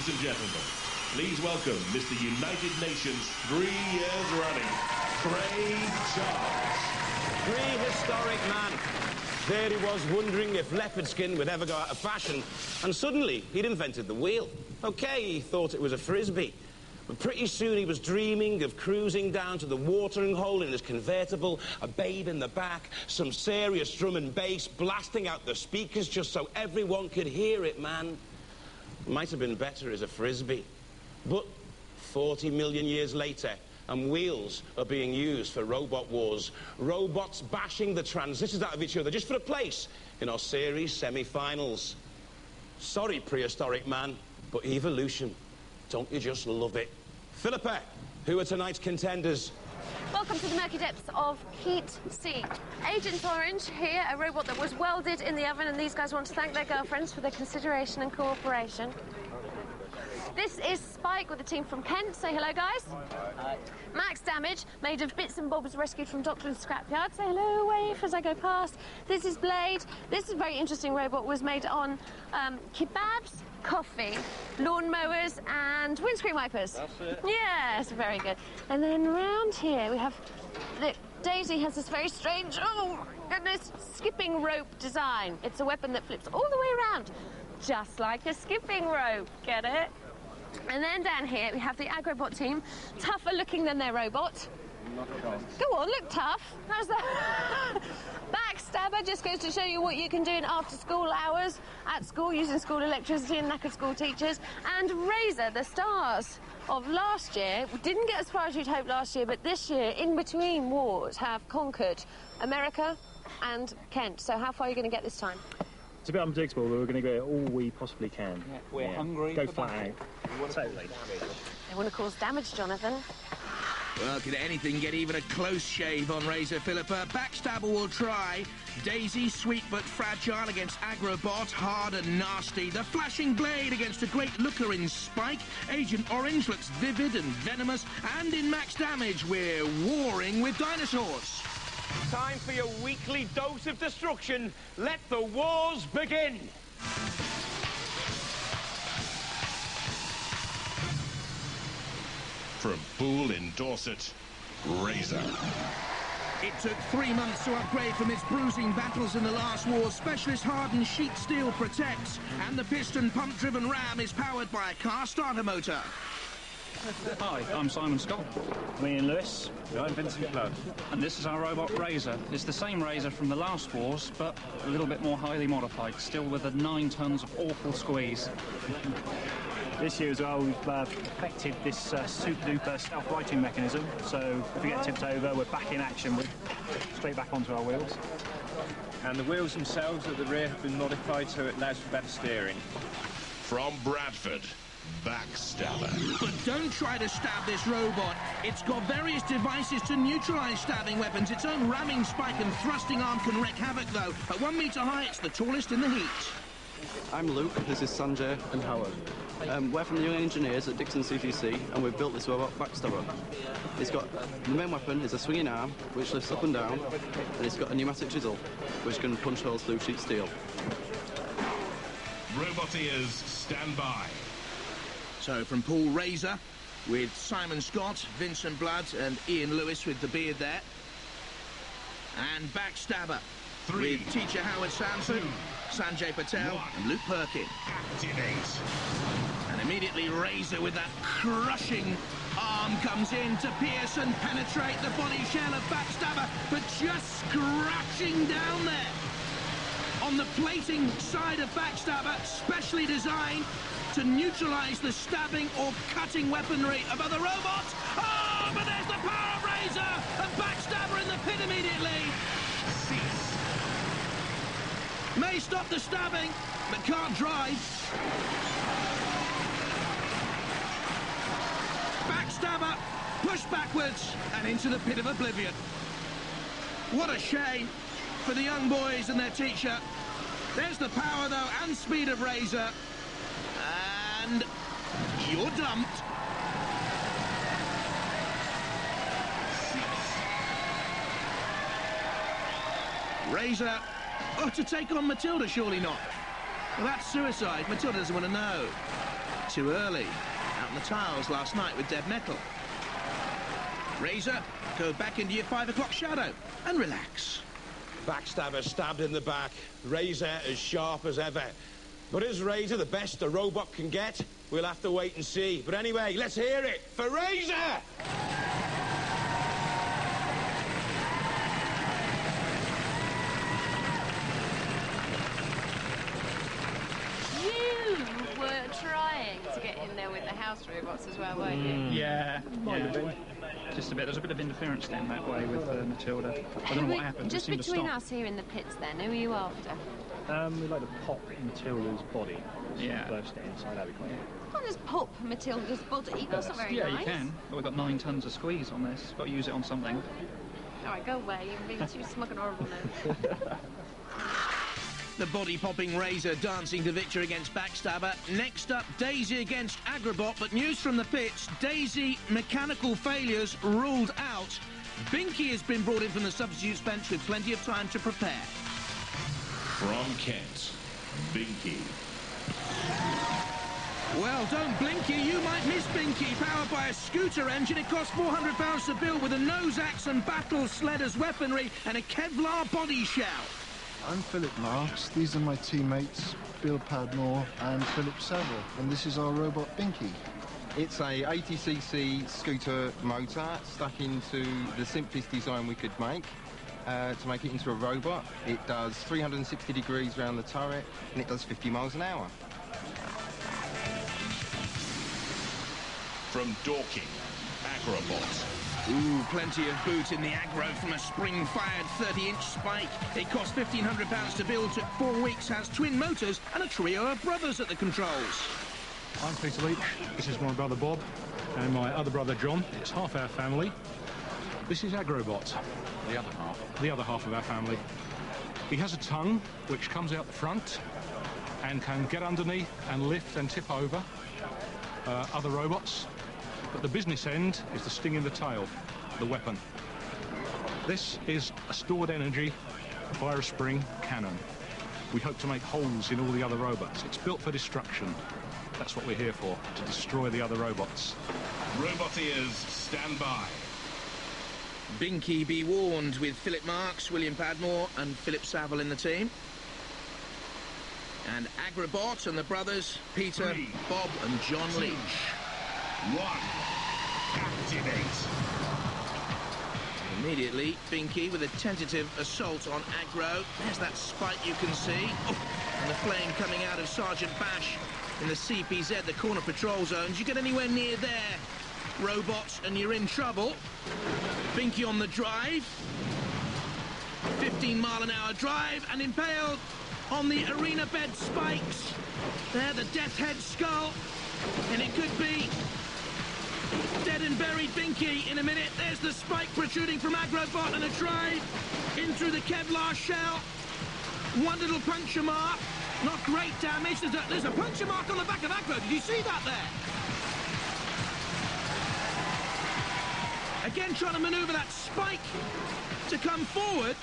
Ladies and gentlemen, please welcome Mr. United Nations 3 years running, Craig Charles. Prehistoric man. There he was, wondering if leopard skin would ever go out of fashion, and suddenly he'd invented the wheel. Okay, he thought it was a frisbee, but pretty soon he was dreaming of cruising down to the watering hole in his convertible, a babe in the back, some serious drum and bass, blasting out the speakers just so everyone could hear it, man. Might have been better as a frisbee. But 40 million years later, and wheels are being used for robot wars. Robots bashing the transistors out of each other just for a place in our series semi-finals. Sorry, prehistoric man, but evolution, don't you just love it? Phillipa, who are tonight's contenders? Welcome to the murky depths of Heat C. Agent Orange here, a robot that was welded in the oven, and these guys want to thank their girlfriends for their consideration and cooperation. This is Spike with a team from Kent. Say hello, guys. Hi. Max Damage, made of bits and bobs rescued from Dockland's scrapyard. Say hello, wave as I go past. This is Blade. This is a very interesting robot. Was made on kebabs, coffee, lawnmowers, and windscreen wipers. That's it. Yes, very good. And then round here we have Daisy has this very strange, oh goodness, skipping rope design. It's a weapon that flips all the way around, just like a skipping rope. Get it? And then down here we have the Aggrobot team, tougher looking than their robot. Go on, look tough. How's that? Backstabber just goes to show you what you can do in after-school hours at school using school electricity and knackered school teachers. And Razer, the stars of last year, didn't get as far as you'd hoped last year, but this year, in between wars, have conquered America and Kent. So how far are you going to get this time? It's a bit unpredictable, but we're going to go all we possibly can. Yeah, we're hungry. Go flat out. Totally. They want to cause damage, Johnathan. Well, could anything get even a close shave on Razer, Phillipa? Backstabber will try. Daisy, sweet but fragile against Aggrobot, hard and nasty. The flashing blade against a great looker in Spike. Agent Orange looks vivid and venomous. And in Max Damage, we're warring with dinosaurs. Time for your weekly dose of destruction. Let the wars begin. From Poole in Dorset, Razer. It took 3 months to upgrade from its bruising battles in the last war. Specialist hardened sheet steel protects, and the piston pump-driven ram is powered by a car starter motor. Hi, I'm Simon Scott. Me and Lewis. I'm Vincent Blood. And this is our robot Razer. It's the same Razer from the last wars, but a little bit more highly modified, still with the 9 tons of awful squeeze. This year as well, we've perfected this super-duper self-righting mechanism, so if we get tipped over, we're back in action, we're straight back onto our wheels. And the wheels themselves at the rear have been modified so it allows for better steering. From Bradford, Backstabber. But don't try to stab this robot. It's got various devices to neutralize stabbing weapons. Its own ramming spike and thrusting arm can wreak havoc, though. At 1 meter high, it's the tallest in the heat. I'm Luke, this is Sanjay and Howard. We're from the Young Engineers at Dixon CTC, and we've built this robot Backstabber. It's got, the main weapon is a swinging arm, which lifts up and down, and it's got a pneumatic chisel, which can punch holes through sheet steel. Roboteers, stand by. So from Paul Razer, with Simon Scott, Vincent Blood, and Ian Lewis with the beard there. And Backstabber, with teacher Howard Sanford, Sanjay Patel, and Luke Perkin. Activate. And immediately Razer with that crushing arm comes in to pierce and penetrate the body shell of Backstabber, but just scratching down there. On the plating side of Backstabber, specially designed to neutralize the stabbing or cutting weaponry of other robots. Oh, but there's the power of Razer, and Backstabber in the pit immediately. May stop the stabbing, but can't drive. Backstabber pushed backwards and into the pit of oblivion. What a shame for the young boys and their teacher. There's the power, though, and speed of Razer. And you're dumped. Razer, oh, to take on Matilda, surely not. Well, that's suicide. Matilda doesn't want to know. too early. Out on the tiles last night with dead metal. Razer, go back into your 5 o'clock shadow and relax. Backstabber stabbed in the back. Razer as sharp as ever. But is Razer the best a robot can get? We'll have to wait and see. But anyway, let's hear it for Razer! You were trying to get in there with the house robots as well, weren't you? Yeah. Just a bit. There's a bit of interference then that way with Matilda. I don't know what happened. Just between us here in the pits then, who are you after? We'd like to pop Matilda's body. Yeah. First inside, that'd be great. Can't just pop Matilda's body. That's not very Yeah, nice. you can. But we've got 9 tons of squeeze on this. Got to use it on something. All right, go away. You're being too smug and horrible now. The body-popping Razer dancing to victory against Backstabber. Next up, Daisy against Aggrobot, but news from the pits, Daisy mechanical failures ruled out. Binky has been brought in from the substitutes bench with plenty of time to prepare. From Kent, Binky. Well, don't blinky, you might miss Binky. Powered by a scooter engine, it costs £400 to build with a nose axe and battle sled as weaponry and a Kevlar body shell. I'm Philip Marks. These are my teammates, Bill Padmore and Philip Saville, and this is our robot Binky. It's a 80cc scooter motor stuck into the simplest design we could make to make it into a robot. It does 360 degrees around the turret and it does 50 miles an hour. From Dorking, Aggrobot. Ooh, plenty of boot in the aggro from a spring-fired 30-inch spike. It cost £1,500 to build, took 4 weeks, has twin motors and a trio of brothers at the controls. I'm Peter Leach, this is my brother Bob, and my other brother John. It's half our family. This is Aggrobot. The other half. The other half of our family. He has a tongue which comes out the front and can get underneath and lift and tip over other robots. But the business end is the sting in the tail, the weapon. This is a stored energy via a spring cannon. We hope to make holes in all the other robots. It's built for destruction. That's what we're here for, to destroy the other robots. Roboteers, stand by. Binky be warned with Philip Marks, William Padmore and Philip Saville in the team. And Aggrobot and the brothers, Peter, 3, Bob and John 2, Leach. 1. Activate. Immediately, Binky with a tentative assault on Aggro. There's that spike you can see. Oh, and the flame coming out of Sergeant Bash in the CPZ, the corner patrol zones. You get anywhere near there, robots, and you're in trouble. Binky on the drive. 15-mile-an-hour drive and impaled on the arena bed spikes. There, the death head skull. And it could be dead and buried Binky in a minute. There's the spike protruding from Aggrobot and a drive in through the Kevlar shell. One little puncture mark. Not great damage. There's a puncture mark on the back of Aggro. Did you see that there? Again, trying to maneuver that spike to come forward.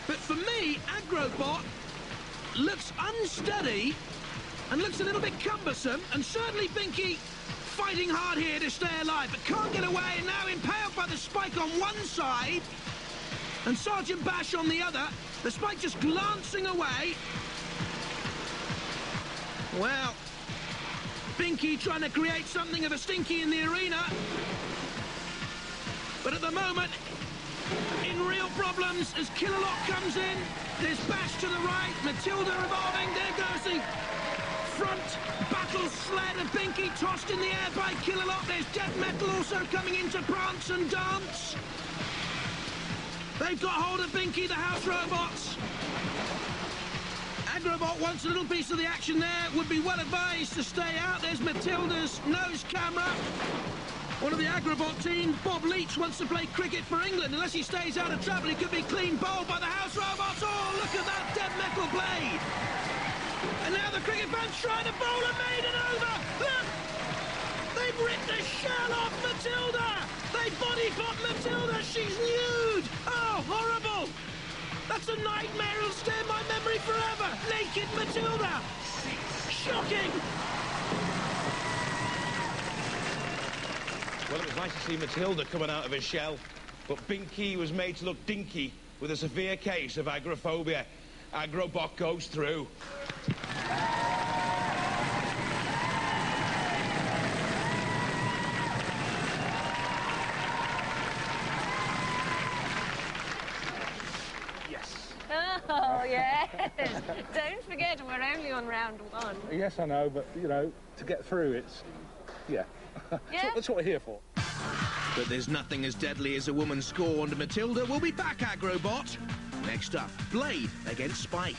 But for me, Aggrobot looks unsteady and looks a little bit cumbersome. And certainly Binky fighting hard here to stay alive, but can't get away, and now impaled by the spike on one side and Sergeant Bash on the other. The spike just glancing away. Well, Binky trying to create something of a stinky in the arena. But at the moment, in real problems as Killalot comes in. There's Bash to the right, Matilda revolving. There goes the front battle sled of Binky tossed in the air by Killalot. There's Death Metal also coming in to prance and dance. They've got hold of Binky, the house robots. Aggrobot wants a little piece of the action there. Would be well advised to stay out. There's Matilda's nose camera. One of the Aggrobot team, Bob Leach, wants to play cricket for England. Unless he stays out of trouble, he could be clean bowled by the house robots. Oh, look at that Dead Metal blade. And now the cricket fans trying to bowl a maiden over. Look! They've ripped the shell off Matilda. They body pop Matilda. She's nude. Oh, horrible. That's a nightmare. It'll stay in my memory forever. Naked Matilda. Shocking. Well, it was nice to see Matilda coming out of his shell, but Binky was made to look dinky with a severe case of agoraphobia. Aggrobot goes through. Oh, yes. Don't forget, we're only on round 1. Yes, I know, but, you know, to get through, it's... yeah. Yeah? That's what we're here for. But there's nothing as deadly as a woman scorned. Matilda will be back, Aggrobot. Next up, Blade against Spike.